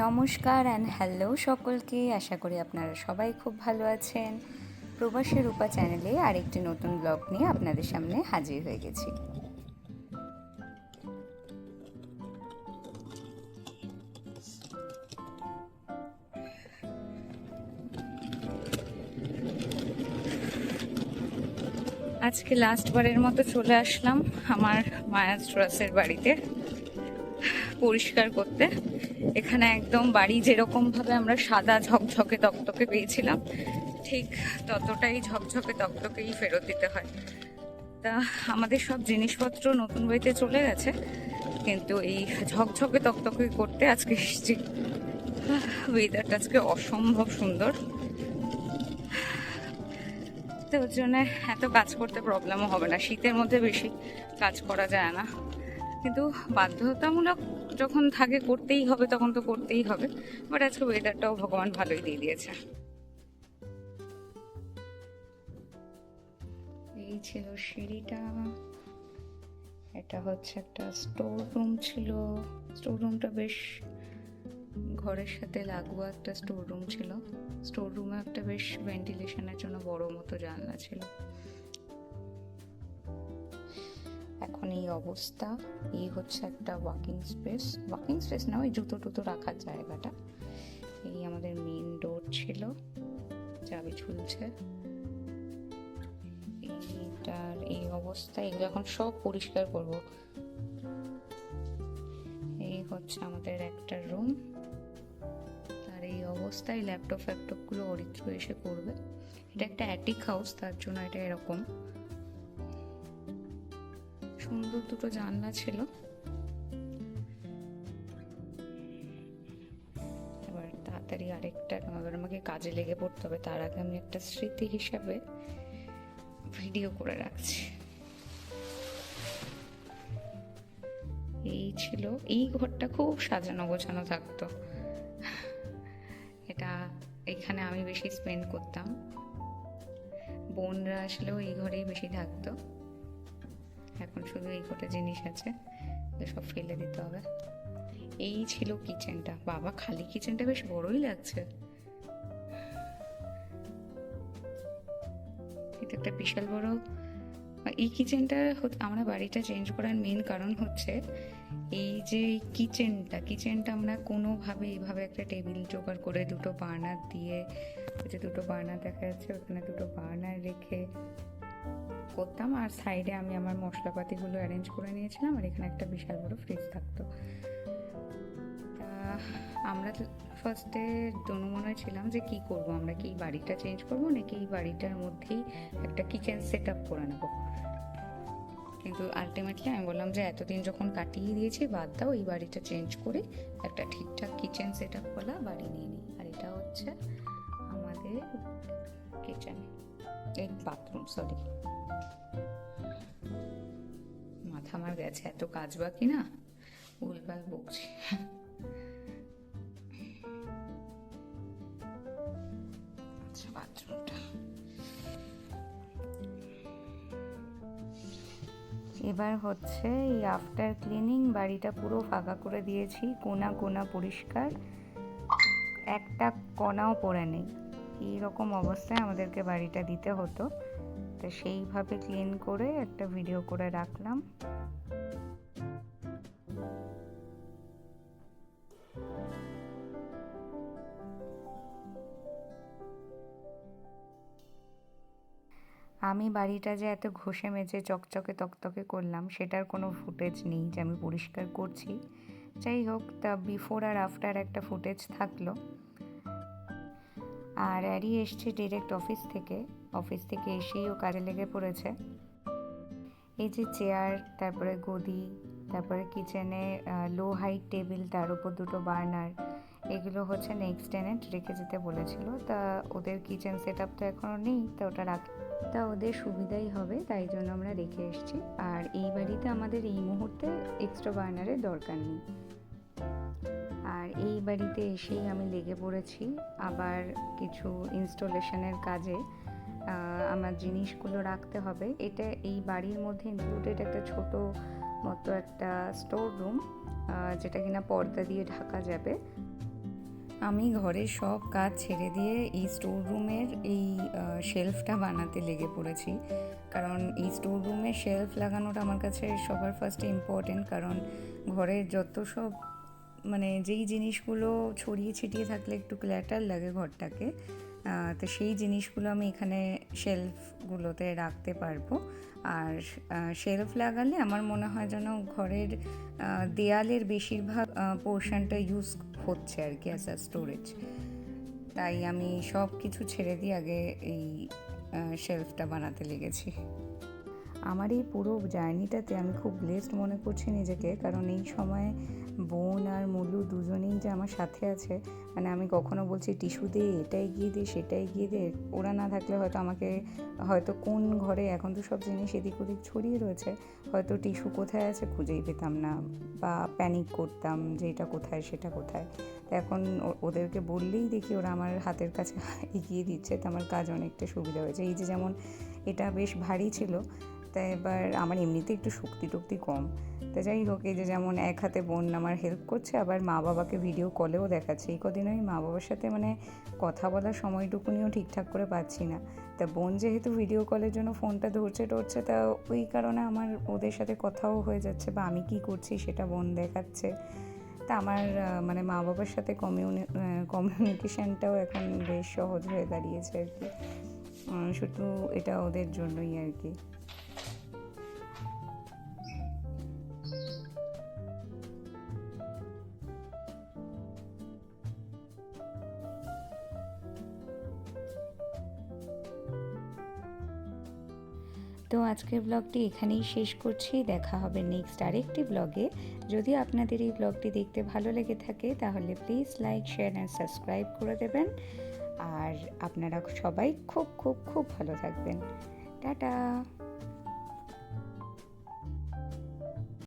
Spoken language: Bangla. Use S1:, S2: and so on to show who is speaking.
S1: নমস্কার অ্যান্ড হ্যালো সকলকে, আশা করি আপনারা সবাই খুব ভালো আছেন। প্রবাসী রূপা চ্যানেলে আরেকটি নতুন ব্লগ নিয়ে আপনাদের সামনে হাজির হয়ে গেছি। আজকে লাস্টবারের মতো চলে আসলাম আমার মায়াস্ট্রাসের বাড়িতে পরিষ্কার করতে। এখানে একদম বাড়ি যেরকমভাবে আমরা সাদা ঝকঝকে তকতকে পেয়েছিলাম, ঠিক ততটাই ঝকঝকে তকতকেই ফেরত দিতে হয়। তা আমাদের সব জিনিসপত্র নতুন বাড়িতে চলে গেছে, কিন্তু এই ঝকঝকে তকতকে করতে আজকে এসেছি। ওয়েদারটা আজকে অসম্ভব সুন্দর, তো ওর জন্য এত কাজ করতে প্রবলেমও হবে না। শীতের মধ্যে বেশি কাজ করা যায় না, কিন্তু বাধ্যতামূলক যখন থাকে করতেই হবে, তখন তো করতেই হবে। বাট আজকে ওয়েদারটাও ভগবান ভালোই দিয়ে দিয়েছে। এই ছিল সিঁড়িটা, এটা হচ্ছে একটা স্টোর রুম ছিল। স্টোর রুমটা বেশ ঘরের সাথে লাগোয়া একটা স্টোর রুম ছিল। স্টোর রুমে একটা বেশ ভেন্টিলেশনের জন্য বড় মতো জানলা ছিল। এখন এই অবস্থা। এই হচ্ছে একটা ওয়াকিং স্পেস না, ওই জুতো টুতো রাখার জায়গাটা। এই আমাদের মেইন ডোর ছিল, চাবি ঝুলছে। এইটার এই অবস্থা, এগুলো এখন সব পরিষ্কার করব। এই হচ্ছে আমাদের একটা রুম, আর এই অবস্থায় ল্যাপটপ গুলো অরিত্র এসে করবে। এটা একটা অ্যাটিক হাউস, তার জন্য এটা এরকম। সুন্দর দুটো জানলা ছিল। এবার তাড়াতাড়ি আরেকটা, এবার আমাকে কাজে লেগে পড়তে হবে। তার আগে আমি একটা স্মৃতি হিসাবে ভিডিও করে রাখছি। এই ছিল, এই ঘরটা খুব সাজানো গোছানো থাকতো। এটা এখানে আমি বেশি স্পেন্ড করতাম, বোনরা আসলেও এই ঘরেই বেশি থাকতো। এখন শুধু এই কটা জিনিস আছে, সব ফেলে দিতে হবে। এই ছিল কিচেনটা। বাবা, খালি কিচেনটা বেশ বড়ই লাগছে। এটা একটা বিশাল বড়। এই কিচেনটা, আমরা বাড়িটা চেঞ্জ করার মেন কারণ হচ্ছে এই যে কিচেনটা আমরা কোনোভাবে এইভাবে একটা টেবিল জোগাড় করে দুটো বার্নার দিয়ে, যে দুটো বার্নার দেখা যাচ্ছে ওখানে দুটো বার্নার রেখে করতাম। আর সাইডে আমি আমার মশলাপাতিগুলো অ্যারেঞ্জ করে নিয়েছিলাম, আর এখানে একটা বিশাল বড় ফ্রিজ থাকতো। তা আমরা ফার্স্টে দোনোমনে ছিলাম যে কি করব, আমরা কি বাড়িটা চেঞ্জ করব নাকি এই বাড়িটার মধ্যেই একটা কিচেন সেট আপ করে নেবো। কিন্তু আলটিমেটলি আমি বললাম যে এতদিন যখন কাটিয়ে দিয়েছি, বাদ দাও, এই বাড়িটা চেঞ্জ করে একটা ঠিকঠাক কিচেন সেট আপ করা বাড়ি নিয়ে নিই। আর এটা হচ্ছে আমাদের কিচেন, এই বাথরুম, সরি। মাথা আমার গেছে, এত কাজ বাকি না, ভুলভাল বকছি। আচ্ছা, বাথরুমটা এবার হচ্ছে এই আফটার ক্লিনিং বাড়িটা পুরো ফাঁকা করে দিয়েছি, কোনা কোনা পরিষ্কার, একটা কণাও পড়ে নেই। এইরকম অবস্থায় আমাদেরকে বাড়িটা দিতে হতো, তো সেইভাবে ক্লিন করে একটা ভিডিও করে রাখলাম। আমি বাড়িটা যে এত ঘষে মেজে চকচকে তকতকে করলাম, সেটার কোনো ফুটেজ নেই যে আমি পরিষ্কার করছি। যাই হোক, তা বিফোর আর আফটার একটা ফুটেজ থাকলো। আর অ্যারি এসছে ডিরেক্ট অফিস থেকে এসেই ও কাজে লেগে পড়েছে। এই যে চেয়ার, তারপরে গদি, তারপরে কিচেনে লো হাইট টেবিল, তার উপর দুটো বার্নার, এগুলো হচ্ছে নেক্সট টেনেন্ট রেখে যেতে বলেছিল। তা ওদের কিচেন সেট আপ তো এখনও নেই, তা তা ওদের সুবিধাই হবে, তাই জন্য আমরা রেখে এসেছি। আর এই বাড়িতে আমাদের এই মুহূর্তে এক্সট্রা বার্নারের দরকার নেই। আর এই বাড়িতে এসেই আমি লেগে পড়েছি আবার কিছু ইনস্টলেশনের কাজে। আমার জিনিসগুলো রাখতে হবে। এটা এই বাড়ির মধ্যে ইনক্লুডেড একটা ছোট মতো একটা স্টোর রুম, যেটা কিনা পর্দা দিয়ে ঢাকা যাবে। আমি ঘরের সব কাজ ছেড়ে দিয়ে এই স্টোর রুমের এই শেলফটা বানাতে লেগে পড়েছি, কারণ এই স্টোর রুমে শেলফ লাগানোটা আমার কাছে সবার ফার্স্টে ইম্পর্টেন্ট। কারণ ঘরের যত সব মানে যেই জিনিসগুলো ছড়িয়ে ছিটিয়ে থাকলে একটু ক্ল্যাটার লাগে ঘরটাকে, তো সেই জিনিসগুলো আমি এখানে শেলফগুলোতে রাখতে পারবো। আর শেলফ লাগালে আমার মনে হয় যেন ঘরের দেয়ালের বেশিরভাগ পোর্শনটা ইউজ হচ্ছে আর কি অ্যাজ আ স্টোরেজ। তাই আমি সব কিছু ছেড়ে দিয়ে আগে এই শেলফটা বানাতে লেগেছি। আমার এই পুরো জার্নিটাতে আমি খুব ব্লেসড মনে করছি নিজেকে, কারণ এই সময় বোন আর মুলু দুজনেই যে আমার সাথে আছে। মানে আমি কখনো বলছি টিস্যু দে, এটা এগিয়ে দে, সেটা এগিয়ে দে, ওরা না থাকলে হয়তো আমাকে হয়তো কোন ঘরে এখন তো সব জিনিস এদিক ওদিক ছড়িয়ে রয়েছে, হয়তো টিস্যু কোথায় আছে খুঁজেই পেতাম না, বা প্যানিক করতাম যে এটা কোথায় সেটা কোথায়। তো এখন ওদেরকে বললেই দেখি ওরা আমার হাতের কাছে এগিয়ে দিচ্ছে, তো আমার কাজ অনেকটা সুবিধা হয়েছে। এই যে যেমন এটা বেশ ভারী ছিল, তাই এবার আমার এমনিতে একটু শক্তি টক্তি কম, তা যাই হোক এই যে যেমন এক হাতে বোন আমার হেল্প করছে, আবার মা বাবাকে ভিডিও কলেও দেখাচ্ছে। এই কদিন আমি মা বাবার সাথে মানে কথা বলার সময়টুকুনিও ঠিকঠাক করে পাচ্ছি না, তা বোন যেহেতু ভিডিও কলের জন্য ফোনটা ধরছে তা ওই কারণে আমার ওদের সাথে কথাও হয়ে যাচ্ছে, বা আমি কি করছি সেটা বোন দেখাচ্ছে। তা আমার মানে মা বাবার সাথে কমিউনিকেশানটাও এখন বেশ সহজ হয়ে দাঁড়িয়েছে আর কি। শুধু এটা ওদের জন্যই আর কি। তো আজকের ব্লগটি এখানেই শেষ করছি, দেখা হবে নেক্সট আরেকটি ব্লগে। যদি আপনাদের এই ব্লগটি দেখতে ভালো লেগে থাকে তাহলে please like, share and subscribe করে দেবেন। আর আপনারা সবাই খুব খুব খুব ভালো থাকবেন। টাটা।